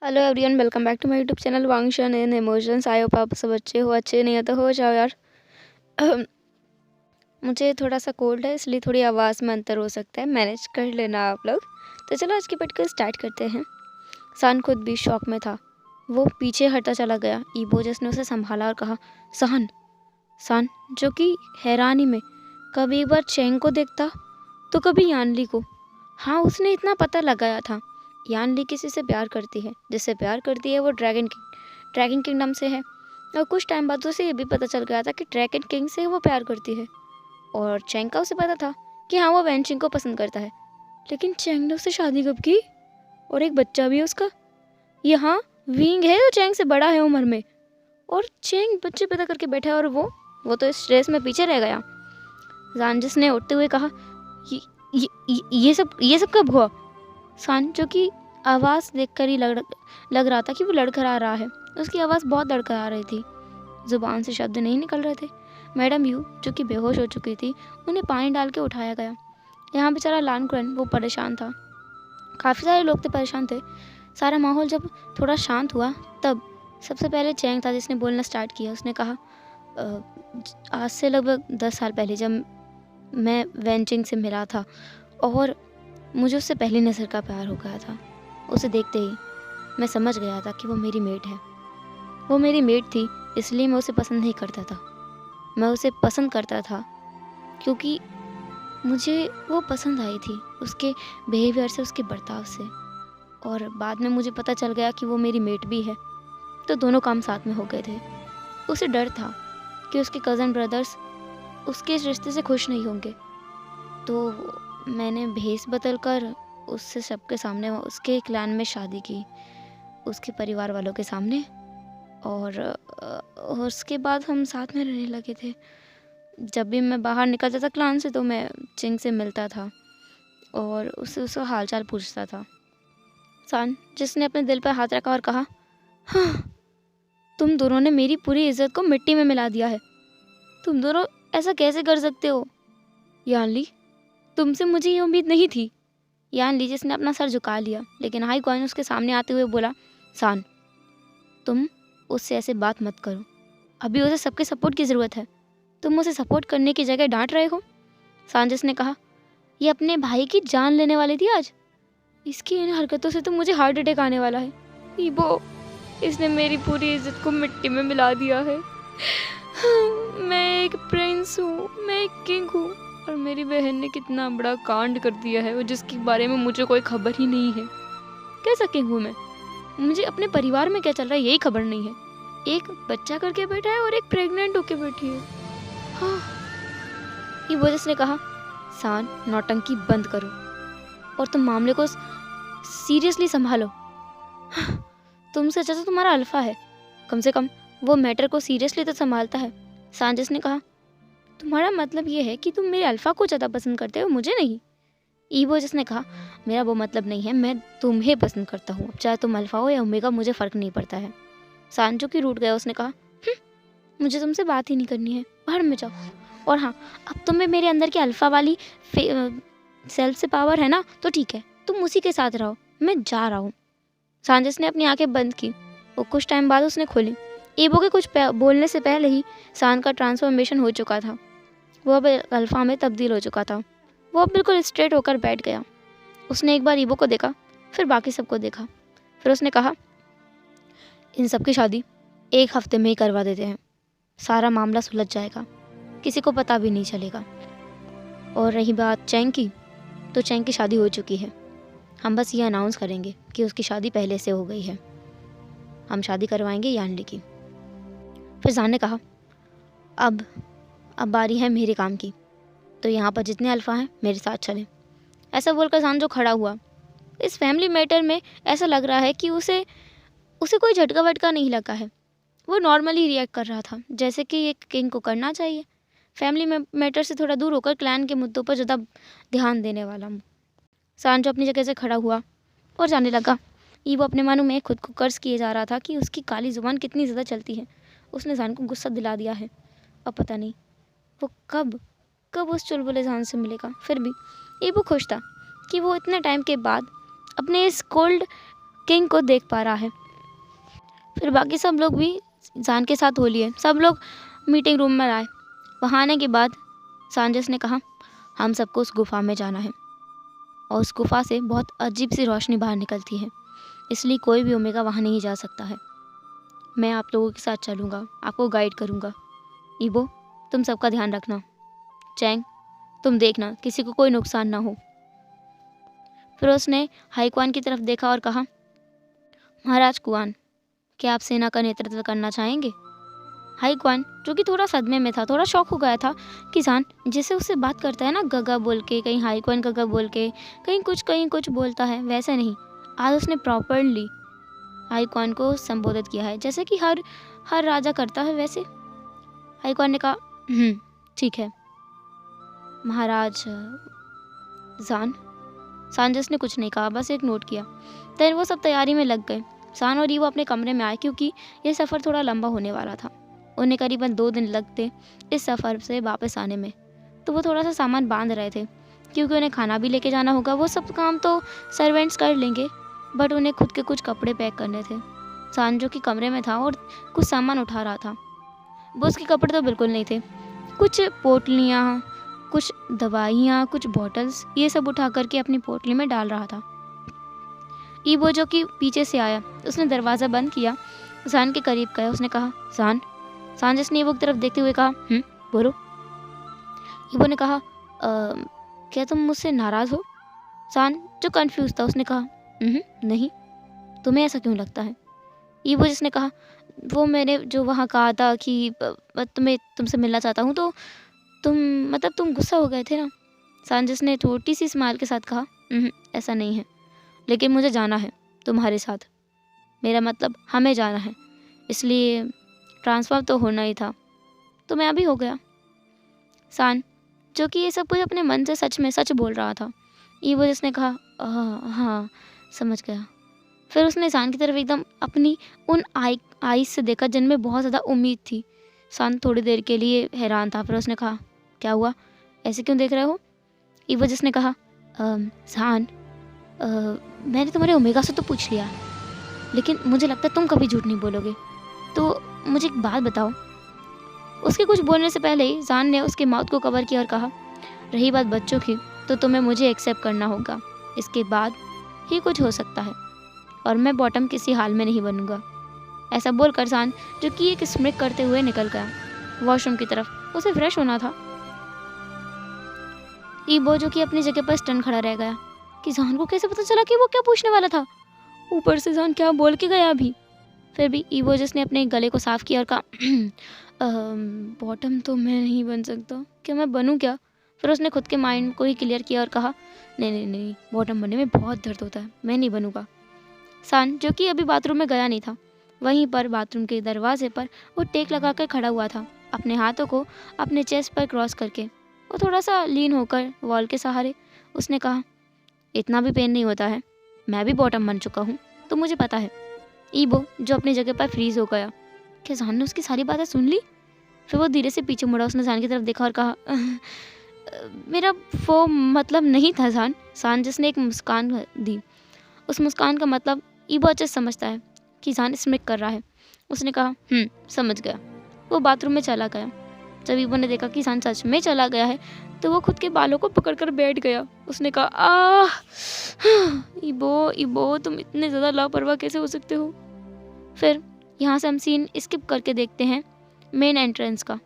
Hello everyone, welcome back to my YouTube channel वांगशन and emotions. I hope आप सब अच्छे हो। अच्छे नहीं हो तो हो जाओ यार। मुझे थोड़ा सा कोल्ड है, इसलिए थोड़ी आवाज़ में अंतर हो सकता है, मैनेज कर लेना आप लोग। तो चलो आज की पटकर स्टार्ट करते हैं। सान खुद भी शॉक में था। वो पीछे हटता चला गया। ईबो जिसने उसे संभाला और कहा, सान। सान जो कि हैरानी में कभी एक बार चेंग को देखता तो कभी यानली को। हाँ, उसने इतना पता लगाया था, यानली किसी से प्यार करती है, जिससे प्यार करती है वो ड्रैगन किंगडम से है। और कुछ टाइम बाद उसे ये भी पता चल गया था कि ड्रैगन किंग से वो प्यार करती है। और चेंग का उसे पता था कि हाँ, वो वैनचिंग को पसंद करता है। लेकिन चेंग ने उससे शादी कब की? और एक बच्चा भी है उसका। यहाँ विंग है जो चेंग से बड़ा है उम्र में, और चेंग बच्चे पैदा करके बैठा है, और वो तो इस रेस में पीछे रह गया। जानजिस ने उठते हुए कहा, ये सब कब हुआ? सान जो कि आवाज़ देखकर ही लग रहा था कि वो लड़खड़ा रहा है। उसकी आवाज़ बहुत लड़खड़ा रही थी, ज़ुबान से शब्द नहीं निकल रहे थे। मैडम यू जो कि बेहोश हो चुकी थी, उन्हें पानी डाल के उठाया गया। यहाँ बेचारा लानकुरन वो परेशान था। काफ़ी सारे लोग थे परेशान थे। सारा माहौल जब थोड़ा शांत हुआ तब सबसे पहले चैंग था जिसने बोलना स्टार्ट किया। उसने कहा, आज से लगभग 10 साल पहले जब मैं वैनचिंग से मिला था, और मुझे उससे पहली नज़र का प्यार हो गया था। उसे देखते ही मैं समझ गया था कि वो मेरी मेट है। वो मेरी मेट थी, इसलिए मैं उसे पसंद नहीं करता था। मैं उसे पसंद करता था क्योंकि मुझे वो पसंद आई थी, उसके बिहेवियर से, उसके बर्ताव से। और बाद में मुझे पता चल गया कि वो मेरी मेट भी है, तो दोनों काम साथ में हो गए थे। उसे डर था कि उसके कज़न ब्रदर्स उसके इस रिश्ते से खुश नहीं होंगे, तो मैंने भेस बदल कर उससे सबके सामने उसके क्लैन में शादी की, उसके परिवार वालों के सामने। और उसके बाद हम साथ में रहने लगे थे। जब भी मैं बाहर निकलता था क्लान से तो मैं चिंग से मिलता था और उससे हालचाल पूछता था। सान जिसने अपने दिल पर हाथ रखा और कहा, हाँ, तुम दोनों ने मेरी पूरी इज्जत को मिट्टी में मिला दिया है। तुम दोनों ऐसा कैसे कर सकते हो? यानली, तुमसे मुझे ये उम्मीद नहीं थी। यानली जिसने अपना सर झुका लिया, लेकिन हाई कॉइन उसके सामने आते हुए बोला, सान, तुम उससे ऐसे बात मत करो। अभी उसे सबके सपोर्ट की ज़रूरत है। तुम उसे सपोर्ट करने की जगह डांट रहे हो। सांजिस ने कहा, ये अपने भाई की जान लेने वाली थी आज। इसकी इन हरकतों से तो मुझे हार्ट अटैक आने वाला है। ईबो, इसने मेरी पूरी इज्जत को मिट्टी में मिला दिया है। मैं एक प्रिंस हूँ, मैं एक किंग हूँ, और मेरी बहन ने कितना बड़ा कांड कर दिया है, वो जिसके बारे में मुझे कोई खबर ही नहीं है। कैसा किंग हूँ मैं? मुझे अपने परिवार में क्या चल रहा है यही खबर नहीं है। एक बच्चा करके बैठा है और एक प्रेग्नेंट होके बैठी है। हाँ, ये बोझ ने कहा, सान, नौटंकी बंद करो और तुम मामले को सीरियसली संभालो। तुमसे अच्छा तो तुम्हारा अल्फा है, कम से कम वो मैटर को सीरियसली तो संभालता है। सांजिस ने कहा, तुम्हारा मतलब ये है कि तुम मेरे अल्फा को ज़्यादा पसंद करते हो, मुझे नहीं? ईबो जिसने कहा, मेरा वो मतलब नहीं है, मैं तुम्हें पसंद करता हूँ, चाहे तुम अल्फा हो या ओमेगा, मुझे फ़र्क नहीं पड़ता है। सांजो की रूठ गया। उसने कहा, मुझे तुमसे बात ही नहीं करनी है, बाहर में जाओ। और हाँ, अब तुम्हें मेरे अंदर की अल्फा वाली सेल्फ से पावर है ना, तो ठीक है, तुम उसी के साथ रहो, मैं जा रहा हूँ। सांजिस ने अपनी आंखें बंद की। वो कुछ टाइम बाद उसने खोली। ईबो के कुछ बोलने से पहले ही सान का ट्रांसफॉर्मेशन हो चुका था। वो अब अल्फा में तब्दील हो चुका था। वो अब बिल्कुल स्ट्रेट होकर बैठ गया। उसने एक बार ईबो को देखा, फिर बाकी सबको देखा। फिर उसने कहा, इन सब की शादी 1 हफ्ते में ही करवा देते हैं, सारा मामला सुलझ जाएगा, किसी को पता भी नहीं चलेगा। और रही बात चैंग की, तो चैंग की शादी हो चुकी है। हम बस ये अनाउंस करेंगे कि उसकी शादी पहले से हो गई है। हम शादी करवाएंगे यानली की। फिर जान ने कहा, अब बारी है मेरे काम की, तो यहाँ पर जितने अल्फा हैं मेरे साथ चलें। ऐसा बोलकर जान जो खड़ा हुआ। इस फैमिली मैटर में ऐसा लग रहा है कि उसे कोई झटका वटका नहीं लगा है। वो नॉर्मली रिएक्ट कर रहा था, जैसे कि एक किंग को करना चाहिए, फैमिली मैटर से थोड़ा दूर होकर क्लैन के मुद्दों पर ज़्यादा ध्यान देने वाला। सांजो अपनी जगह से खड़ा हुआ और जाने लगा। ईबो अपने मानों में खुद को कर्ज किए जा रहा था कि उसकी काली जुबान कितनी ज़्यादा चलती है। उसने जान को गुस्सा दिला दिया है। अब पता नहीं वो कब उस चुलबुले जान से मिलेगा। फिर भी ईबो खुश था कि वो इतने टाइम के बाद अपने इस कोल्ड किंग को देख पा रहा है। फिर बाकी सब लोग भी सान के साथ हो लिए। सब लोग मीटिंग रूम में आए। वहाँ आने के बाद सांजस ने कहा, हम सबको उस गुफा में जाना है और उस गुफा से बहुत अजीब सी रोशनी बाहर निकलती है, इसलिए कोई भी ओमेगा वहाँ नहीं जा सकता है। मैं आप लोगों के साथ चलूँगा, आपको गाइड करूँगा। ईबो, तुम सबका ध्यान रखना। चैंग, तुम देखना किसी को कोई नुकसान ना हो। फिर उसने हाई क्वान की तरफ देखा और कहा, महाराज कुआन, क्या आप सेना का नेतृत्व करना चाहेंगे? हाई क्वान, जो कि थोड़ा सदमे में था, थोड़ा शॉक हो गया था कि सान जैसे उससे बात करता है ना, गगा बोल के, कहीं हाई क्वान गगा बोल के, कहीं कुछ बोलता है, वैसे नहीं। आज उसने प्रॉपरली हाई क्वान को संबोधित किया है, जैसे कि हर राजा करता है वैसे। हाई क्वान ने कहा, ठीक है महाराज सांजस ने कुछ नहीं कहा, बस एक नोट किया। देन वो सब तैयारी में लग गए। सान और ईवो अपने कमरे में आए क्योंकि ये सफ़र थोड़ा लंबा होने वाला था। उन्हें करीबन 2 दिन लगते इस सफ़र से वापस आने में, तो वो थोड़ा सा सामान बांध रहे थे क्योंकि उन्हें खाना भी लेके जाना होगा। वो सब काम तो सर्वेंट्स कर लेंगे, बट उन्हें खुद के कुछ कपड़े पैक करने थे। सान जो कि कमरे में था और कुछ सामान उठा रहा था, वो उसके कपड़े तो बिल्कुल नहीं थे। कुछ पोटलियाँ, कुछ दवाइयाँ, कुछ बॉटल्स, ये सब उठा करके अपनी पोटली में डाल रहा था। ईबो जो कि पीछे से आया, उसने दरवाज़ा बंद किया, सान के करीब गया। उसने कहा, सान जिसने ईबो की तरफ देखते हुए कहा, बोलो। ईबो ने कहा, क्या तुम मुझसे नाराज़ हो? सान जो कंफ्यूज था, उसने कहा, नहीं, तुम्हें ऐसा क्यों लगता है? ईबो जिसने कहा, वो मैंने जो वहाँ कहा था कि तुमसे मिलना चाहता हूँ, तो तुम गुस्सा हो गए थे ना? सान जिसने छोटी सी स्माइल के साथ कहा, ऐसा नहीं है, लेकिन मुझे जाना है तुम्हारे साथ। मेरा मतलब हमें जाना है, इसलिए ट्रांसफ़र तो होना ही था, तो मैं अभी हो गया। सान जो कि ये सब कुछ अपने मन से सच में सच बोल रहा था। ईबो जिसने कहा, हाँ समझ गया। फिर उसने सान की तरफ एकदम अपनी उन आईज से देखा जिनमें बहुत ज़्यादा उम्मीद थी। सान थोड़ी देर के लिए हैरान था, फिर उसने कहा, क्या हुआ, ऐसे क्यों देख रहे हो? ईबो जिसने कहा, सान, मैंने तुम्हारे ओमेगा से तो पूछ लिया, लेकिन मुझे लगता है तुम कभी झूठ नहीं बोलोगे, तो मुझे एक बात बताओ। उसके कुछ बोलने से पहले ही सान ने उसके माउथ को कवर किया और कहा, रही बात बच्चों की, तो तुम्हें मुझे एक्सेप्ट करना होगा, इसके बाद ही कुछ हो सकता है, और मैं बॉटम किसी हाल में नहीं बनूंगा। ऐसा बोलकर सान जो कि एक स्मिक करते हुए निकल गया वॉशरूम की तरफ। उसे फ्रेश होना था। ईबो जो कि अपनी जगह पर स्टन खड़ा रह गया कि सान को कैसे पता चला कि वो क्या पूछने वाला था। ऊपर से सान क्या बोल के गया अभी। फिर भी ईबो जिसने अपने गले को साफ किया और कहा, बॉटम तो मैं नहीं बन सकता, क्या मैं बनूं क्या? फिर उसने खुद के माइंड को ही क्लियर किया और कहा, नहीं, बॉटम बनने में बहुत दर्द होता है, मैं नहीं बनूंगा। सान जो कि अभी बाथरूम में गया नहीं था, वहीं पर बाथरूम के दरवाजे पर वो टेक लगाकर खड़ा हुआ था, अपने हाथों को अपने चेस्ट पर क्रॉस करके। वो थोड़ा सा लीन होकर वॉल के सहारे। उसने कहा, इतना भी पेन नहीं होता है, मैं भी बॉटम बन चुका हूँ, तो मुझे पता है। ईबो जो अपनी जगह पर फ्रीज हो गया। क्या सान ने उसकी सारी बातें सुन ली? फिर वो धीरे से पीछे मुड़ा। उसने सान की तरफ देखा और कहा, मेरा वो मतलब नहीं था सान। सान जिसने एक मुस्कान दी। उस मुस्कान का मतलब ईबो अच्छे से समझता है कि सान स्मिक कर रहा है। उसने कहा, समझ गया। वो बाथरूम में चला गया। जब ईबो ने देखा कि सान सच में चला गया है, तो वो खुद के बालों को पकड़कर बैठ गया। उसने कहा, ईबो तुम इतने ज़्यादा लापरवाह कैसे हो सकते हो? फिर यहाँ से हम सीन स्किप करके देखते हैं मेन एंट्रेंस का,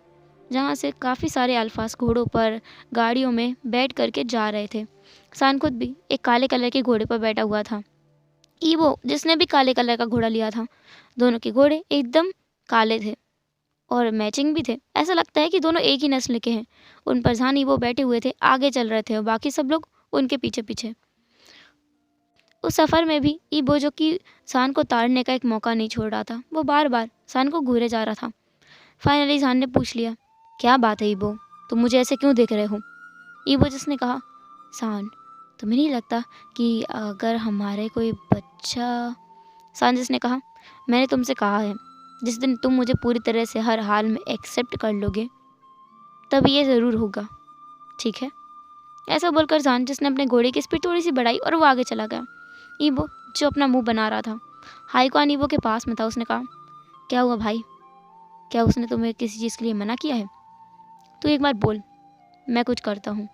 जहाँ से काफ़ी सारे अल्फाज घोड़ों पर गाड़ियों में बैठ करके जा रहे थे। सान खुद भी एक काले कलर के घोड़े पर बैठा हुआ था। ईबो जिसने भी काले कलर का घोड़ा लिया था, दोनों के घोड़े एकदम काले थे और मैचिंग भी थे। ऐसा लगता है कि दोनों एक ही नस्ल के हैं। उन पर सान ईबो बैठे हुए थे, आगे चल रहे थे और बाकी सब लोग उनके पीछे पीछे। उस सफ़र में भी ईबो जो कि सान को ताड़ने का एक मौका नहीं छोड़ रहा था, वो बार बार सान को घूरे जा रहा था। फाइनली सान ने पूछ लिया, क्या बात है ईबो, तुम मुझे ऐसे क्यों देख रहे हो? ईबो जिसने कहा, सान तुम्हें नहीं लगता कि अगर हमारे कोई बच्चा। सान जिसने कहा, मैंने तुमसे कहा है, जिस दिन तुम मुझे पूरी तरह से हर हाल में एक्सेप्ट कर लोगे, तब ये ज़रूर होगा, ठीक है? ऐसा बोलकर सान जिसने अपने घोड़े की स्पीड थोड़ी सी बढ़ाई और वो आगे चला गया। ईबो जो अपना मुंह बना रहा था। हाईक्वान ईबो के पास में था। उसने कहा, क्या हुआ भाई? क्या उसने तुम्हें किसी चीज़ के लिए मना किया है? तू एक बार बोल, मैं कुछ करता हूँ।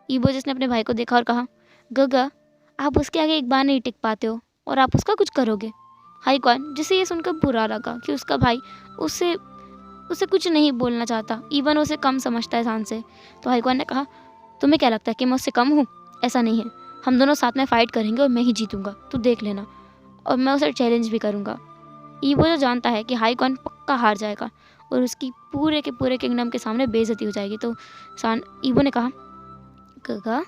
ईबो जिसने अपने भाई को देखा और कहा, गगा आप उसके आगे एक बार नहीं टिक पाते हो और आप उसका कुछ करोगे। हाईक्वान जिसे ये सुनकर बुरा लगा कि उसका भाई उससे उसे कुछ नहीं बोलना चाहता, इवन उसे कम समझता है सान से। तो हाईक्वान ने कहा, तुम्हें क्या लगता है कि मैं उससे कम हूँ? ऐसा नहीं है, हम दोनों साथ में फाइट करेंगे और मैं ही जीतूंगा, तू देख लेना। और मैं उसे चैलेंज भी करूँगा। ईबो जो जानता है कि हाईक्वान पक्का हार जाएगा और उसकी पूरे के पूरे किंगडम के सामने बेइज्जती हो जाएगी, तो ईबो ने कहा, गगा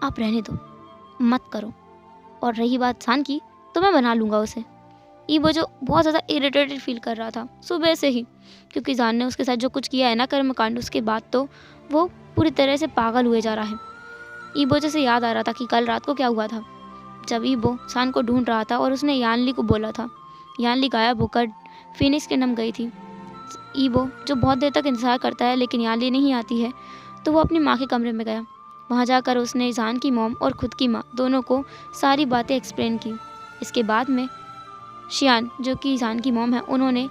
आप रहने दो, मत करो। और रही बात सान की, तो मैं बना लूँगा उसे। ईबो जो बहुत ज़्यादा इरिटेटेड फील कर रहा था सुबह से ही, क्योंकि जान ने उसके साथ जो कुछ किया है ना कर्मकांड, उसके बाद तो वो पूरी तरह से पागल हुए जा रहा है। ईबो जैसे याद आ रहा था कि कल रात को क्या हुआ था, जब ईबो सान को ढूंढ रहा था और उसने यानली को बोला था। यानली गायब होकर फिनिक्स किंगडम गई थी। ईबो जो बहुत देर तक इंतज़ार करता है लेकिन यानली नहीं आती है, तो वो अपनी माँ के कमरे में गया। वहाँ जाकर उसने जान की मॉम और खुद की माँ दोनों को सारी बातें एक्सप्लेन की। इसके बाद में शियान जो कि जान की मॉम है, उन्होंने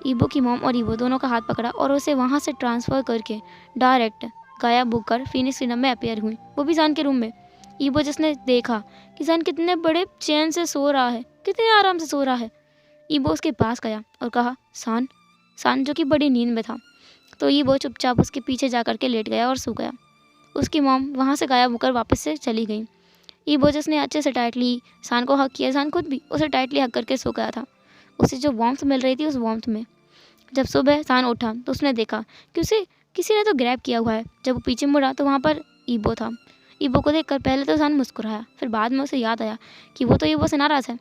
ईबो की मॉम और ईबो दोनों का हाथ पकड़ा और उसे वहाँ से ट्रांसफ़र करके डायरेक्ट गायब होकर फिनिक्स किंगडम में अपीयर हुई, वो भी जान के रूम में। ईबो जिसने देखा कि जान कितने बड़े चैन से सो रहा है, कितने आराम से सो रहा है, ईबो उसके पास गया और कहा, सान जो कि बड़ी नींद में था। तो ईबो चुपचाप उसके पीछे जा कर के लेट गया और सो गया। उसकी मॉम वहाँ से गायब होकर वापस से चली गई। ईबो जिसने अच्छे से टाइटली सान को हक किया, सान खुद भी उसे टाइटली हक करके सो गया था। उसे जो वार्मथ मिल रही थी, उस वार्मथ में जब सुबह सान उठा तो उसने देखा कि उसे किसी ने तो ग्रैब किया हुआ है। जब वो पीछे मुड़ा तो वहाँ पर ईबो था। ईबो को देखकर पहले तो सान मुस्कुराया, फिर बाद में उसे याद आया कि वो तो ईबो से नाराज़ है।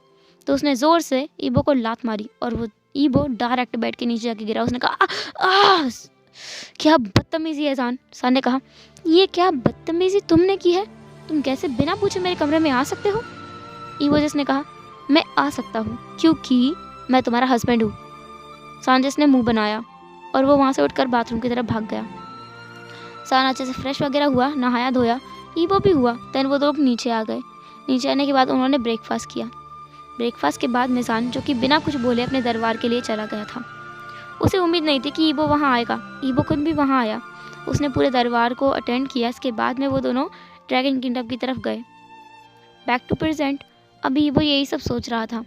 तो उसने ज़ोर से ईबो को लात मारी और वो ईबो डायरेक्ट बेड के नीचे जाके गिरा। उसने कहा, आ क्या बदतमीजी है सान ने कहा, ये क्या बदतमीजी तुमने की है? तुम कैसे बिना पूछे मेरे कमरे में आ सकते हो? ईबो जिसने कहा, मैं आ सकता हूँ क्योंकि मैं तुम्हारा हस्बैंड हूँ। सांजिस ने मुंह बनाया और वो वहाँ से उठकर बाथरूम की तरफ भाग गया। सान अच्छे से फ्रेश वगैरह हुआ, नहाया धोया, ईबो भी हुआ। देन वो लोग नीचे आ गए। नीचे आने के बाद उन्होंने ब्रेकफास्ट किया। ब्रेकफास्ट के बाद में सान जो कि बिना कुछ बोले अपने दरबार के लिए चला गया था। उसे उम्मीद नहीं थी कि ईबो वहाँ आएगा। ईबो खुद भी वहाँ आया। उसने पूरे दरबार को अटेंड किया। इसके बाद में वो दोनों ड्रैगन किंगडम की तरफ गए। बैक टू प्रेजेंट, अभी ईबो यही सब सोच रहा था।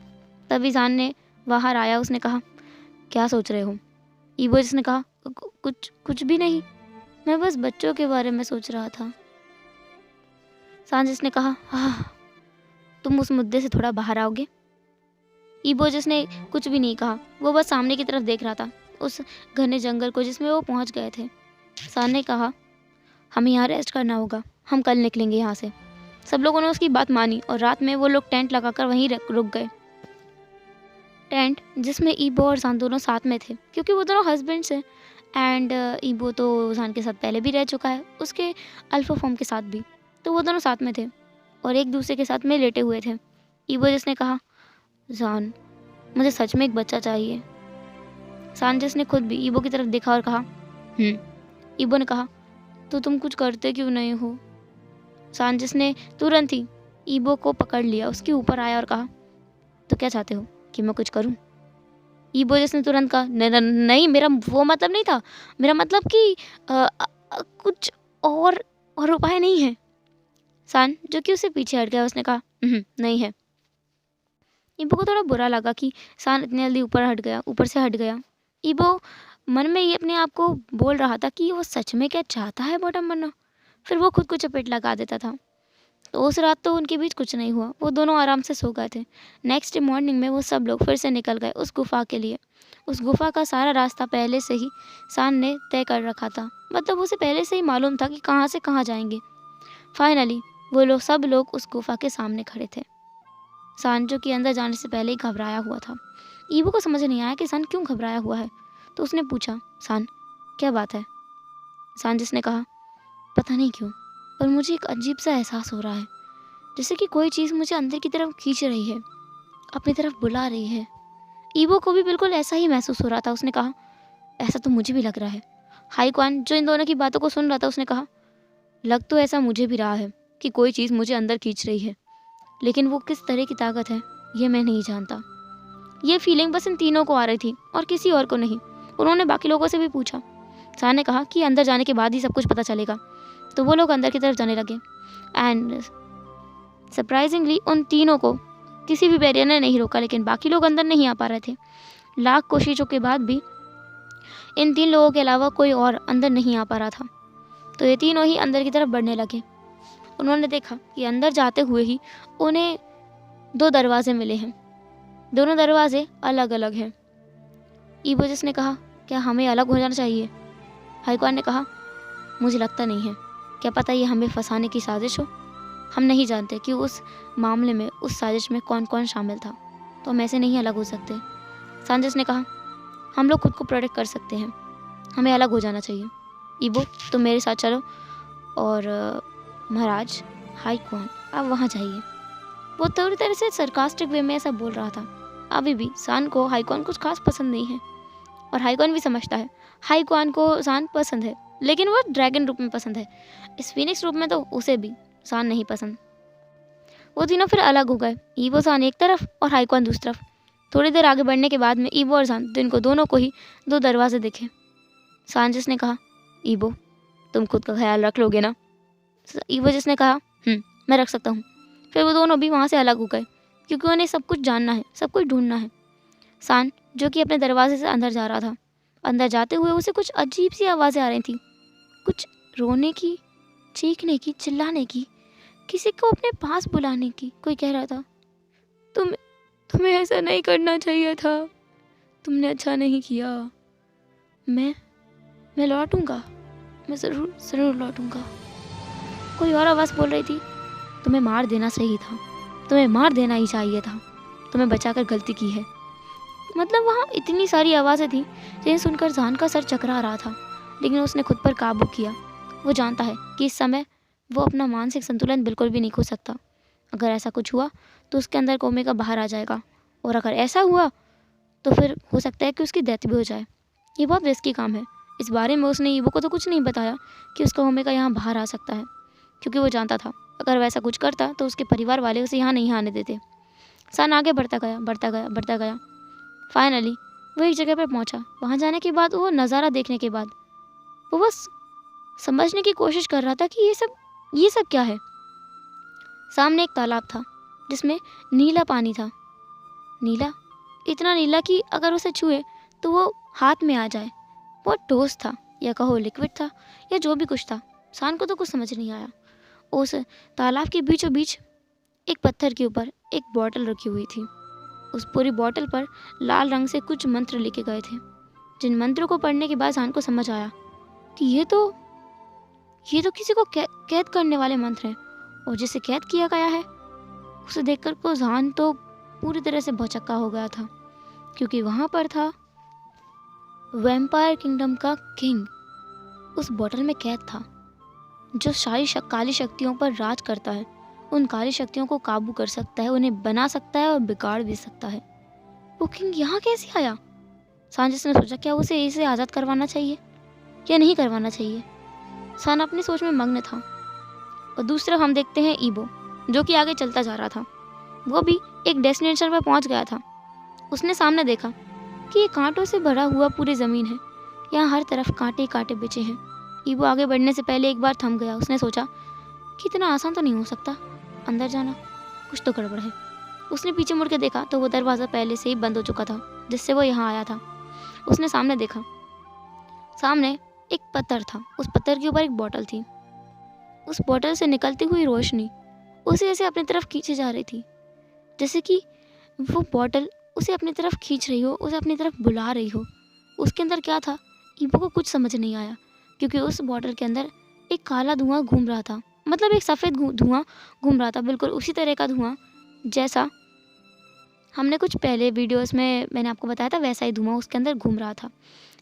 तभी सान ने बाहर आया। उसने कहा, क्या सोच रहे हो? ईबो जिसने कहा, कुछ भी नहीं, मैं बस बच्चों के बारे में सोच रहा था। सांजिस ने कहा, हाँ, तुम उस मुद्दे से थोड़ा बाहर आओगे? ईबो जिसने कुछ भी नहीं कहा, वो बस सामने की तरफ देख रहा था, उस घने जंगल को जिसमें वो पहुंच गए थे। सान ने कहा, हमें यहाँ रेस्ट करना होगा, हम कल निकलेंगे यहाँ से। सब लोगों ने उसकी बात मानी और रात में वो लोग टेंट लगाकर वहीं रुक गए। टेंट जिसमें ईबो और सान दोनों साथ में थे, क्योंकि वो दोनों हस्बैंड्स हैं। एंड ईबो तो सान के साथ पहले भी रह चुका है, उसके अल्फा फॉर्म के साथ भी। तो वो दोनों साथ में थे और एक दूसरे के साथ में लेटे हुए थे। ईबो जिसने कहा, सान, मुझे सच में एक बच्चा चाहिए। सान जिसने खुद भी ईबो की तरफ देखा और कहा, ईबो ने कहा, तो तुम कुछ करते क्यों नहीं हो? सान जिसने तुरंत ही ईबो को पकड़ लिया, उसके ऊपर आया और कहा, तो क्या चाहते हो कि मैं कुछ करूं? ईबो जिसने तुरंत कहा, नहीं, मेरा वो मतलब नहीं था, मेरा मतलब कि कुछ और उपाय नहीं है। सान जो कि उससे पीछे हट गया, उसने कहा, नहीं है। ईबो को थोड़ा बुरा लगा कि सान इतनी जल्दी ऊपर से हट गया। ईबो मन में ये अपने आप को बोल रहा था कि वो सच में क्या चाहता है बॉटम बनना। फिर वो खुद को चपेट लगा देता था। तो उस रात तो उनके बीच कुछ नहीं हुआ, वो दोनों आराम से सो गए थे। नेक्स्ट डे मॉर्निंग में वो सब लोग फिर से निकल गए उस गुफा के लिए। उस गुफा का सारा रास्ता पहले से ही सान ने तय कर रखा था, मतलब उसे पहले से ही मालूम था कि कहाँ से कहाँ जाएंगे। फाइनली वो सब लोग उस गुफा के सामने खड़े थे। सान जो कि अंदर जाने से पहले ही घबराया हुआ था। ईबो को समझ नहीं आया कि सान क्यों घबराया हुआ है, तो उसने पूछा, सान क्या बात है? सान जिसने कहा, पता नहीं क्यों, पर मुझे एक अजीब सा एहसास हो रहा है, जैसे कि कोई चीज़ मुझे अंदर की तरफ खींच रही है, अपनी तरफ बुला रही है। ईबो को भी बिल्कुल ऐसा ही महसूस हो रहा था। उसने कहा, ऐसा तो मुझे भी लग रहा है। हाईक्वान जो इन दोनों की बातों को सुन रहा था, उसने कहा, लग तो ऐसा मुझे भी रहा है कि कोई चीज़ मुझे अंदर खींच रही है। लेकिन वो किस तरह की ताकत है ये मैं नहीं जानता। ये फीलिंग बस इन तीनों को आ रही थी और किसी और को नहीं। उन्होंने बाकी लोगों से भी पूछा। सान ने कहा कि अंदर जाने के बाद ही सब कुछ पता चलेगा। तो वो लोग अंदर की तरफ जाने लगे एंड सरप्राइजिंगली उन तीनों को किसी भी बैरियर ने नहीं रोका, लेकिन बाकी लोग अंदर नहीं आ पा रहे थे। लाख कोशिशों के बाद भी इन 3 लोगों के अलावा कोई और अंदर नहीं आ पा रहा था। तो ये तीनों ही अंदर की तरफ बढ़ने लगे। उन्होंने देखा कि अंदर जाते हुए ही उन्हें 2 दरवाजे मिले हैं। दोनों दरवाजे अलग अलग हैं। ईबोजिस ने कहा, क्या हमें अलग हो जाना चाहिए? हाइक्वान ने कहा, मुझे लगता नहीं है। क्या पता ये हमें फंसाने की साजिश हो। हम नहीं जानते कि उस मामले में, उस साजिश में कौन कौन शामिल था, तो हम ऐसे नहीं अलग हो सकते। सांजिस ने कहा, हम लोग खुद को प्रोटेक्ट कर सकते हैं, हमें अलग हो जाना चाहिए। ईबो, तुम मेरे साथ चलो और महाराज हाइक्वान आप वहाँ जाइए। वो थोड़ी तरह से सरकास्टिक वे में ऐसा बोल रहा था। अभी भी सान को हाइक्वान कुछ खास पसंद नहीं है और हाइक्वान भी समझता है हाइक्वान को सान पसंद है, लेकिन वो ड्रैगन रूप में पसंद है। इस फीनिक्स रूप में तो उसे भी सान नहीं पसंद। वो तीनों फिर अलग हो गए, ईबो सान एक तरफ और हाइक्वान दूसरी तरफ। थोड़ी देर आगे बढ़ने के बाद में ईबो और सान जिनको दोनों को ही 2 दरवाजे दिखे। सांजिस ने कहा, ईबो तुम खुद का ख्याल रख लोगे ना? ईबो जिसने कहा, मैं रख सकता हूँ। फिर वो दोनों भी वहाँ से अलग हो गए क्योंकि उन्हें सब कुछ जानना है, सब कुछ ढूंढना है। सान जो कि अपने दरवाजे से अंदर जा रहा था, अंदर जाते हुए उसे कुछ अजीब सी आवाज़ें आ रही थी, कुछ रोने की, चीखने की, चिल्लाने की, किसी को अपने पास बुलाने की। कोई कह रहा था, तुम्हें ऐसा नहीं करना चाहिए था, तुमने अच्छा नहीं किया, मैं लौटूंगा, मैं ज़रूर लौटूंगा। कोई और आवाज़ बोल रही थी, तुम्हें मार देना सही था, तुम्हें मार देना ही चाहिए था, तुम्हें बचाकर गलती की है। मतलब वहाँ इतनी सारी आवाज़ें थी जिन्हें सुनकर जान का सर चकरा रहा था, लेकिन उसने खुद पर काबू किया। वो जानता है कि इस समय वो अपना मानसिक संतुलन बिल्कुल भी नहीं खो सकता। अगर ऐसा कुछ हुआ तो उसके अंदर ओमेगा बाहर आ जाएगा, और अगर ऐसा हुआ तो फिर हो सकता है कि उसकी डेथ भी हो जाए। ये बहुत रिस्की काम है। इस बारे में उसने ईबो को तो कुछ नहीं बताया कि उसका ओमेगा यहाँ बाहर आ सकता है, क्योंकि वो जानता था अगर वैसा कुछ करता तो उसके परिवार वाले उसे यहाँ नहीं आने देते। सान आगे बढ़ता गया। फाइनली वो एक जगह पर पहुँचा। वहाँ जाने के बाद, वो नज़ारा देखने के बाद, वो बस समझने की कोशिश कर रहा था कि ये सब क्या है। सामने एक तालाब था जिसमें नीला पानी था। नीला, इतना नीला कि अगर उसे छुए तो वो हाथ में आ जाए। बहुत ठोस था, या कहो लिक्विड था, या जो भी कुछ था। सान को तो कुछ समझ नहीं आया। उस तालाब के बीचों बीच एक पत्थर के ऊपर एक बोतल रखी हुई थी। उस पूरी बोतल पर लाल रंग से कुछ मंत्र लिखे गए थे, जिन मंत्रों को पढ़ने के बाद सान को समझ आया कि ये तो किसी को कैद करने वाले मंत्र हैं, और जिसे कैद किया गया है उसे देखकर को सान तो पूरी तरह से भौचक्का हो गया था, क्योंकि वहाँ पर था वैम्पायर किंगडम का किंग। उस बोतल में कैद था, जो सारी काली शक्तियों पर राज करता है, उन काली शक्तियों को काबू कर सकता है, उन्हें बना सकता है और बिगाड़ भी सकता है। वो किंग यहाँ कैसे आया? सांजिस ने सोचा, क्या उसे इसे आज़ाद करवाना चाहिए या नहीं करवाना चाहिए? सान अपनी सोच में मग्न था। और दूसरी तरफ हम देखते हैं ईबो, जो कि आगे चलता जा रहा था। वो भी एक डेस्टिनेशन पर पहुंच गया था। उसने सामने देखा कि ये कांटों से भरा हुआ पूरी ज़मीन है, यहाँ हर तरफ कांटे कांटे बिछे हैं। ईबो आगे बढ़ने से पहले एक बार थम गया। उसने सोचा कि इतना आसान तो नहीं हो सकता अंदर जाना, कुछ तो गड़बड़ है। उसने पीछे मुड़ के देखा तो वो दरवाज़ा पहले से ही बंद हो चुका था जिससे वो यहाँ आया था। उसने सामने देखा, सामने एक पत्थर था, उस पत्थर के ऊपर एक बोतल थी। उस बोतल से निकलती हुई रोशनी उसे ऐसे अपनी तरफ खींचे जा रही थी, जैसे कि वो बोतल उसे अपनी तरफ खींच रही हो, उसे अपनी तरफ बुला रही हो। उसके अंदर क्या था ईबो को कुछ समझ नहीं आया, क्योंकि उस बोतल के अंदर एक काला धुआं घूम रहा था, मतलब एक सफ़ेद धुआं घूम रहा था, बिल्कुल उसी तरह का धुआं जैसा हमने कुछ पहले वीडियोस में मैंने आपको बताया था, वैसा ही धुआं उसके अंदर घूम रहा था।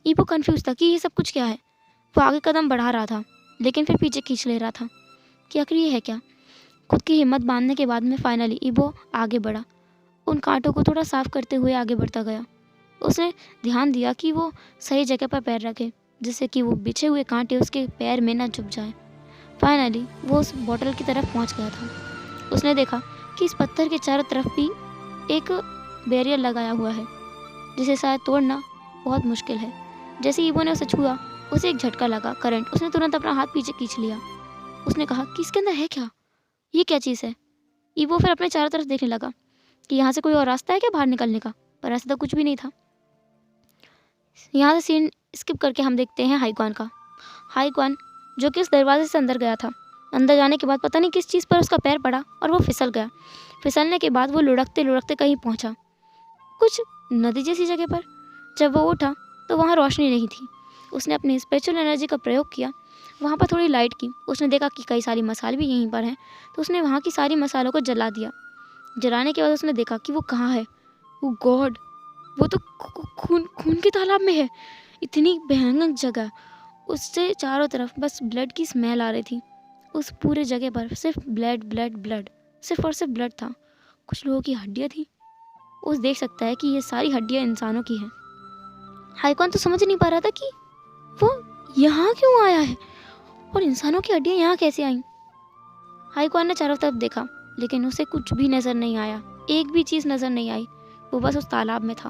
ईबो कंफ्यूज था कि ये सब कुछ क्या है। वो आगे कदम बढ़ा रहा था, लेकिन फिर पीछे खींच ले रहा था कि आखिर ये है क्या। खुद की हिम्मत बांधने के बाद में फाइनली ईबो आगे बढ़ा, उन कांटों को थोड़ा साफ करते हुए आगे बढ़ता गया। उसने ध्यान दिया कि वो सही जगह पर पैर रखे, जिससे कि वो बिछे हुए कांटे उसके पैर में न चुभ जाए। फाइनली वो उस बोतल की तरफ पहुंच गया था। उसने देखा कि इस पत्थर के चारों तरफ भी एक बैरियर लगाया हुआ है जिसे शायद तोड़ना बहुत मुश्किल है। जैसे ईवो ने उसे छुआ, उसे एक झटका लगा, करंट। उसने तुरंत अपना हाथ पीछे खींच लिया। उसने कहा कि इसके अंदर है क्या, ये क्या चीज़ है। ईवो फिर अपने चारों तरफ देखने लगा कि यहाँ से कोई और रास्ता है क्या बाहर निकलने का, पर ऐसा तो कुछ भी नहीं था। यहाँ से सीन स्किप करके हम देखते हैं हाईक्वान का। हाईक्वान जो कि उस दरवाजे से अंदर गया था, अंदर जाने के बाद पता नहीं किस चीज़ पर उसका पैर पड़ा और वो फिसल गया। फिसलने के बाद वो लुढ़कते लुढ़कते कहीं पहुँचा, कुछ नदी जैसी जगह पर। जब वो उठा तो वहाँ रोशनी नहीं थी। उसने अपनी स्पिरिचुअल एनर्जी का प्रयोग किया, वहाँ पर थोड़ी लाइट की। उसने देखा कि कई सारी मसाले भी यहीं पर हैं, तो उसने वहाँ की सारी मसालों को जला दिया। जलाने के बाद उसने देखा कि वो कहाँ है। वो गॉड, वो तो खून खून के तालाब में है। इतनी भयानक जगह, उससे चारों तरफ बस ब्लड की स्मेल आ रही थी। उस पूरे जगह पर सिर्फ ब्लड ब्लड ब्लड, सिर्फ और सिर्फ ब्लड था। कुछ लोगों की हड्डियाँ थी। उस देख सकता है कि ये सारी हड्डियाँ इंसानों की हैं। हाईक्वान तो समझ नहीं पा रहा था कि वो यहाँ क्यों आया है और इंसानों की हड्डियाँ यहाँ कैसे आईं। हाईक्वान ने चारों तरफ देखा, लेकिन उसे कुछ भी नज़र नहीं आया। एक भी चीज़ नज़र नहीं आई। वो बस उस तालाब में था।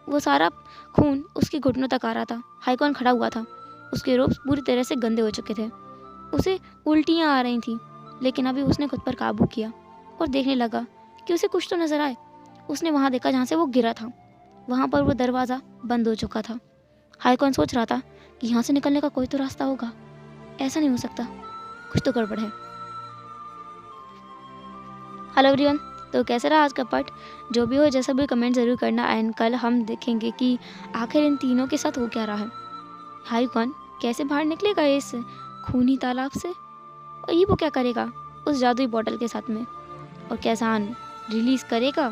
वो सारा खून उसके घुटनों तक आ रहा था। हाईक्वान खड़ा हुआ था। उसके रोब पूरी तरह से गंदे हो चुके थे। उसे उल्टियाँ आ रही थीं, लेकिन अभी उसने खुद पर काबू किया और देखने लगा कि उसे कुछ तो नज़र आए। उसने वहाँ देखा जहाँ से वो गिरा था। वहाँ पर वो दरवाज़ा बंद हो चुका था। हाईक्वान सोच रहा था कि यहाँ से निकलने का कोई तो रास्ता होगा। ऐसा नहीं हो सकता, कुछ तो गड़बड़ है। हेलो एवरीवन, तो कैसा रहा आज का पार्ट। जो भी हो, जैसा भी कमेंट ज़रूर करना। एंड कल हम देखेंगे कि आखिर इन तीनों के साथ हो क्या रहा है। हाईक्वान कैसे बाहर निकलेगा इस खूनी तालाब से, और ये वो क्या करेगा उस जादुई बॉटल के साथ में, और कैसा रिलीज़ करेगा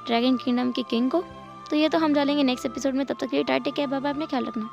ड्रैगन किंगडम के किंग को। तो ये तो हम डालेंगे नेक्स्ट एपिसोड में। तब तक के लिए tata, take care, bye bye, अपना ख्याल रखना।